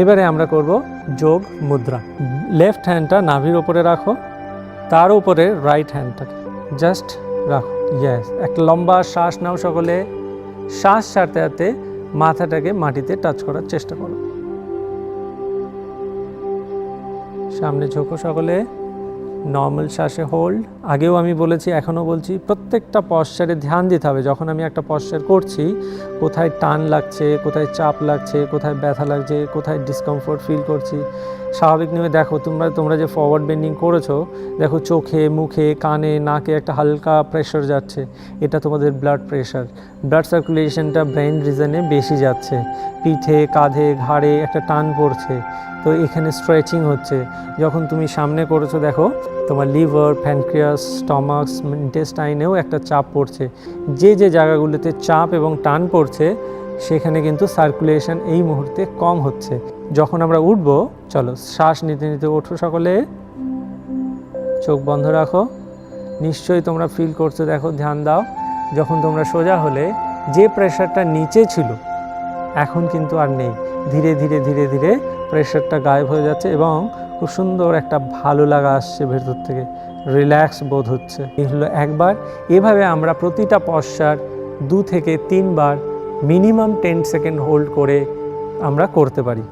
এবারে আমরা করব যোগ মুদ্রা। লেফট হ্যান্ডটা নাভির ওপরে রাখো, তার উপরে রাইট হ্যান্ডটাকে জাস্ট রাখো। ইয়েস, একটা লম্বা শ্বাস নাও সকলে। শ্বাস ছাড়তে ছাড়তে মাথাটাকে মাটিতে টাচ করার চেষ্টা করো। সামনে ঝোঁকো সকলে, নর্মাল শ্বাসে হোল্ড। আগেও আমি বলেছি, এখনও বলছি, প্রত্যেকটা পশ্চারে ধ্যান দিতে হবে। যখন আমি একটা পশ্চার করছি, কোথায় টান লাগছে, কোথায় চাপ লাগছে, কোথায় ব্যথা লাগছে, কোথায় ডিসকমফোর্ট ফিল করছি। স্বাভাবিক নিয়ে দেখো, তোমরা যে ফরওয়ার্ড বেন্ডিং করেছো, দেখো চোখে, মুখে, কানে, নাকে একটা হালকা প্রেশার যাচ্ছে। এটা তোমাদের ব্লাড প্রেশার। ব্লাড সার্কুলেশনটা ব্রেন রিজনে বেশি যাচ্ছে। পিঠে, কাঁধে, ঘাড়ে একটা টান পড়ছে, তো এখানে স্ট্রেচিং হচ্ছে। যখন তুমি সামনে করেছো, দেখো তোমার লিভার, প্যানক্রিয়াস, স্টমাক, ইন্টেস্টাইনেও একটা চাপ পড়ছে। যে যে জায়গাগুলোতে চাপ এবং টান পড়ছে, সেখানে কিন্তু সার্কুলেশন এই মুহূর্তে কম হচ্ছে। যখন আমরা উঠব, চলো শ্বাস নিতে নিতে ওঠো সকলে, চোখ বন্ধ রাখো। নিশ্চয়ই তোমরা ফিল করছো, দেখো, ধ্যান দাও। যখন তোমরা সোজা হলে, যে প্রেশারটা নিচে ছিল এখন কিন্তু আর নেই। ধীরে ধীরে ধীরে ধীরে প্রেশারটা গায়েব হয়ে যাচ্ছে এবং খুব সুন্দর একটা ভালো লাগা আসছে ভেতর থেকে, রিল্যাক্স বোধ হচ্ছে। এই হলো একবার। এভাবে আমরা প্রতিটা পশ্চার 2 থেকে 3 বার মিনিমাম 10 সেকেন্ড হোল্ড করে আমরা করতে পারি।